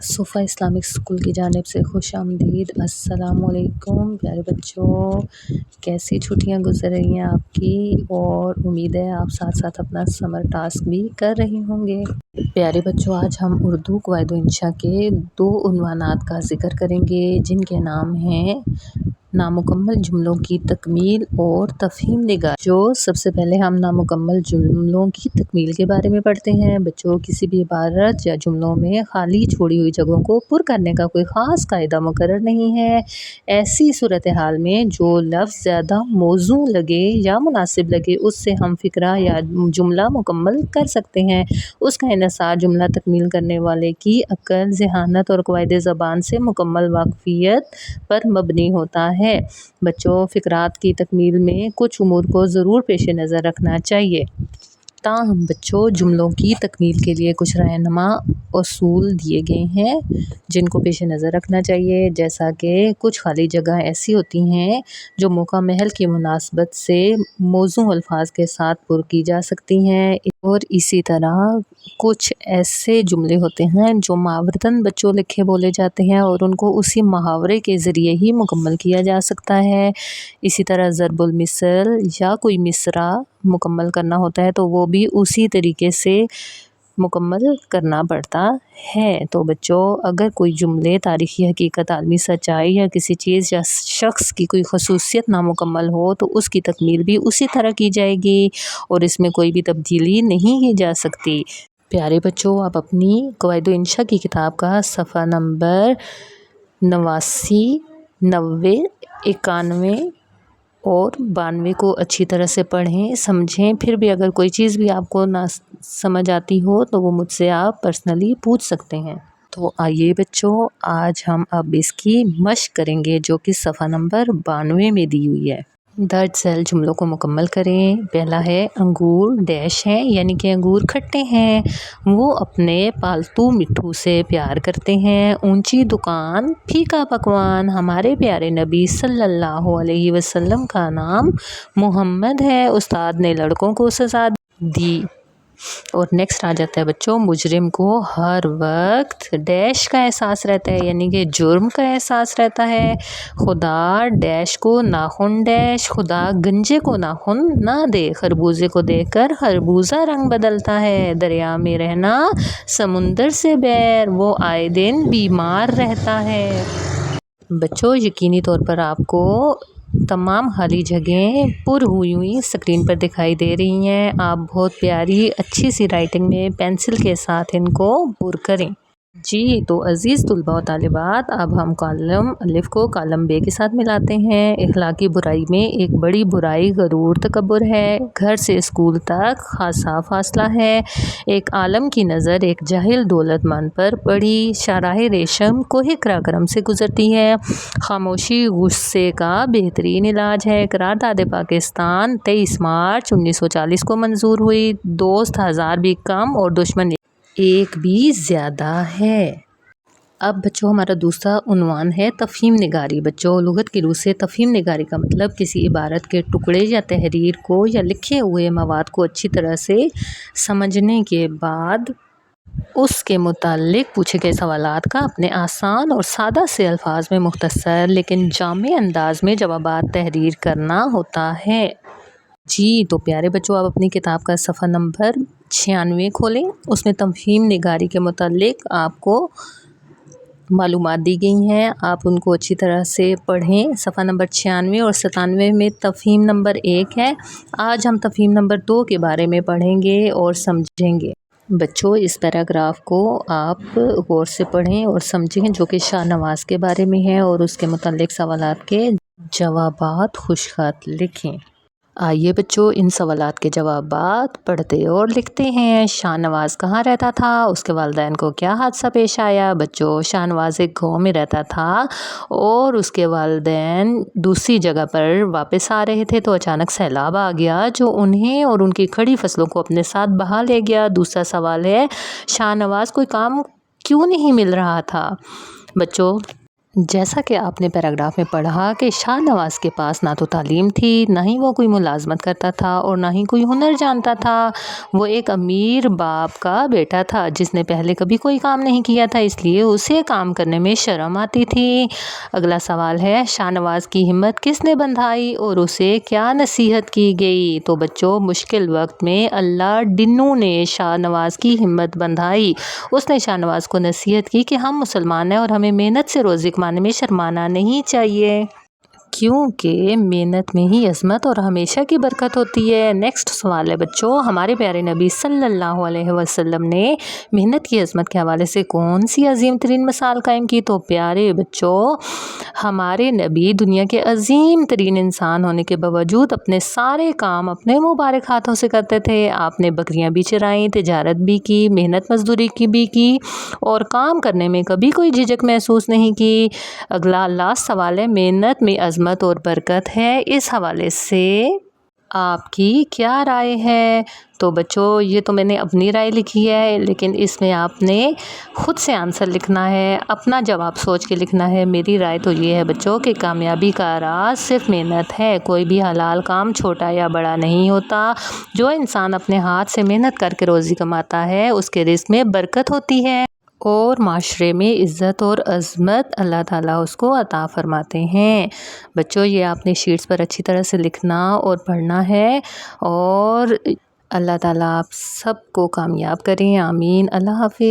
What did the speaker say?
صفا Islamic school کی جانب سے خوش آمدید۔ السلام علیکم پیارے بچوں، کیسی چھٹیاں گزر رہی ہیں آپ کی، اور امید ہے آپ ساتھ ساتھ اپنا سمر ٹاسک بھی کر رہے ہوں گے۔ پیارے بچوں، آج ہم اردو قواعد و انشاء کے 2 عنوانات کا ذکر کریں گے، جن کے نام ہیں نامکمل جملوں کی تکمیل اور تفہیم نگاری۔ جو سب سے پہلے ہم نامکمل جملوں کی تکمیل کے بارے میں پڑھتے ہیں۔ بچوں، کسی بھی عبارت یا جملوں میں خالی چھوڑی ہوئی جگہوں کو پر کرنے کا کوئی خاص قاعدہ مقرر نہیں ہے۔ ایسی صورتحال میں جو لفظ زیادہ موزوں لگے یا مناسب لگے، اس سے ہم فقرہ یا جملہ مکمل کر سکتے ہیں۔ اس کا انحصار جملہ تکمیل کرنے والے کی عقل، ذہانت اور قواعد زبان سے مکمل واقفیت پر مبنی ہوتا ہے۔ بچوں، فقرات کی تکمیل میں کچھ امور کو ضرور پیش نظر رکھنا چاہیے۔ تاہم بچوں، جملوں کی تکمیل کے لیے کچھ رہنما اصول دیے گئے ہیں جن کو پیش نظر رکھنا چاہیے، جیسا کہ کچھ خالی جگہ ایسی ہوتی ہیں جو موقع محل کی مناسبت سے موزوں الفاظ کے ساتھ پر کی جا سکتی ہیں، اور اسی طرح کچھ ایسے جملے ہوتے ہیں جو محاورتاً بچوں لکھے بولے جاتے ہیں اور ان کو اسی محاورے کے ذریعے ہی مکمل کیا جا سکتا ہے۔ اسی طرح ضرب المثل یا کوئی مصرع مکمل کرنا ہوتا ہے تو وہ بھی اسی طریقے سے مکمل کرنا پڑتا ہے۔ تو بچوں، اگر کوئی جملے تاریخی حقیقت، عالمی سچائی یا کسی چیز یا شخص کی کوئی خصوصیت نامکمل ہو تو اس کی تکمیل بھی اسی طرح کی جائے گی اور اس میں کوئی بھی تبدیلی نہیں کی جا سکتی۔ پیارے بچوں، آپ اپنی قواعد و انشاء کی کتاب کا صفحہ نمبر 89، 90، 91 اور 92 کو اچھی طرح سے پڑھیں، سمجھیں۔ پھر بھی اگر کوئی چیز بھی آپ کو نہ سمجھ آتی ہو تو وہ مجھ سے آپ پرسنلی پوچھ سکتے ہیں۔ تو آئیے بچوں، آج ہم اب اس کی مشق کریں گے جو کہ صفحہ نمبر 92 میں دی ہوئی ہے۔ درج ذیل جملوں کو مکمل کریں۔ پہلا ہے انگور ڈیش ہیں، یعنی کہ انگور کھٹے ہیں، وہ اپنے پالتو مٹھو سے پیار کرتے ہیں۔ اونچی دکان پھیکا پکوان، ہمارے پیارے نبی صلی اللہ علیہ وسلم کا نام محمد ہے، استاد نے لڑکوں کو سزا دی۔ اور نیکسٹ آ جاتا ہے بچوں، مجرم کو ہر وقت ڈیش کا احساس رہتا ہے، یعنی کہ جرم کا احساس رہتا ہے۔ خدا ڈیش کو ناخن ڈیش، خدا گنجے کو ناخن نہ دے، خربوزے کو دیکھ کر خربوزہ رنگ بدلتا ہے۔ دریا میں رہنا سمندر سے بیر، وہ آئے دن بیمار رہتا ہے۔ بچوں، یقینی طور پر آپ کو تمام خالی جگہیں پر ہوئی اسکرین پر دکھائی دے رہی ہیں۔ آپ بہت پیاری اچھی سی رائٹنگ میں پینسل کے ساتھ ان کو پر کریں۔ جی تو عزیز طلباء و طالبات، اب ہم کالم الف کو کالم ب کے ساتھ ملاتے ہیں۔ اخلاقی برائی میں ایک بڑی برائی غرور تکبر ہے۔ گھر سے اسکول تک خاصا فاصلہ ہے۔ ایک عالم کی نظر ایک جاہل دولت مند پر پڑی۔ شاہراہ ریشم کوہ قراقرم سے گزرتی ہے۔ خاموشی غصے کا بہترین علاج ہے۔ قرارداد پاکستان 23 مارچ 1940 کو منظور ہوئی۔ دوست 1000 بھی کم اور دشمن 1 بھی زیادہ ہے۔ اب بچوں، ہمارا دوسرا عنوان ہے تفہیم نگاری۔ بچوں، لغت کی روح سے تفہیم نگاری کا مطلب کسی عبارت کے ٹکڑے یا تحریر کو یا لکھے ہوئے مواد کو اچھی طرح سے سمجھنے کے بعد اس کے متعلق پوچھے گئے سوالات کا اپنے آسان اور سادہ سے الفاظ میں مختصر لیکن جامع انداز میں جوابات تحریر کرنا ہوتا ہے۔ جی تو پیارے بچوں، آپ اپنی کتاب کا صفحہ نمبر 96 کھولیں۔ اس میں تفہیم نگاری کے متعلق آپ کو معلومات دی گئی ہیں، آپ ان کو اچھی طرح سے پڑھیں۔ صفحہ نمبر 96 اور 97 میں تفہیم نمبر 1 ہے۔ آج ہم تفہیم نمبر 2 کے بارے میں پڑھیں گے اور سمجھیں گے۔ بچوں، اس پیراگراف کو آپ غور سے پڑھیں اور سمجھیں جو کہ شاہ نواز کے بارے میں ہے، اور اس کے متعلق سوالات کے جوابات خوش خط لکھیں۔ آئیے بچوں، ان سوالات کے جوابات پڑھتے اور لکھتے ہیں۔ شاہ نواز کہاں رہتا تھا؟ اس کے والدین کو کیا حادثہ پیش آیا؟ بچوں، شاہ نواز ایک گاؤں میں رہتا تھا اور اس کے والدین دوسری جگہ پر واپس آ رہے تھے تو اچانک سیلاب آ گیا جو انہیں اور ان کی کھڑی فصلوں کو اپنے ساتھ بہا لے گیا۔ دوسرا سوال ہے، شاہ نواز کوئی کام کیوں نہیں مل رہا تھا؟ بچوں، جیسا کہ آپ نے پیراگراف میں پڑھا کہ شاہ نواز کے پاس نہ تو تعلیم تھی، نہ ہی وہ کوئی ملازمت کرتا تھا اور نہ ہی کوئی ہنر جانتا تھا۔ وہ ایک امیر باپ کا بیٹا تھا جس نے پہلے کبھی کوئی کام نہیں کیا تھا، اس لیے اسے کام کرنے میں شرم آتی تھی۔ اگلا سوال ہے، شاہ نواز کی ہمت کس نے بندھائی اور اسے کیا نصیحت کی گئی؟ تو بچوں، مشکل وقت میں اللہ ڈنو نے شاہ نواز کی ہمت بندھائی۔ اس نے شاہ نواز کو نصیحت کی کہ ہم مسلمان ہیں اور ہمیں محنت سے روزی کمانے میں شرمانا نہیں چاہیے، کیونکہ محنت میں ہی عظمت اور ہمیشہ کی برکت ہوتی ہے۔ نیکسٹ سوال ہے بچوں، ہمارے پیارے نبی صلی اللہ علیہ وسلم نے محنت کی عظمت کے حوالے سے کون سی عظیم ترین مثال قائم کی؟ تو پیارے بچوں، ہمارے نبی دنیا کے عظیم ترین انسان ہونے کے باوجود اپنے سارے کام اپنے مبارک ہاتھوں سے کرتے تھے۔ آپ نے بکریاں بھی چرائیں، تجارت بھی کی، محنت مزدوری کی بھی کی اور کام کرنے میں کبھی کوئی جھجک محسوس نہیں کی۔ اگلا لاسٹ سوال ہے، محنت میں عظمت اور برکت ہے، اس حوالے سے آپ کی کیا رائے ہے؟ تو بچوں، یہ تو میں نے اپنی رائے لکھی ہے، لیکن اس میں آپ نے خود سے آنسر لکھنا ہے، اپنا جواب سوچ کے لکھنا ہے۔ میری رائے تو یہ ہے بچوں کہ کامیابی کا راز صرف محنت ہے، کوئی بھی حلال کام چھوٹا یا بڑا نہیں ہوتا۔ جو انسان اپنے ہاتھ سے محنت کر کے روزی کماتا ہے، اس کے رزق میں برکت ہوتی ہے اور معاشرے میں عزت اور عظمت اللہ تعالیٰ اس کو عطا فرماتے ہیں۔ بچوں، یہ آپ نے شیٹس پر اچھی طرح سے لکھنا اور پڑھنا ہے، اور اللہ تعالیٰ آپ سب کو کامیاب کریں، آمین۔ اللہ حافظ۔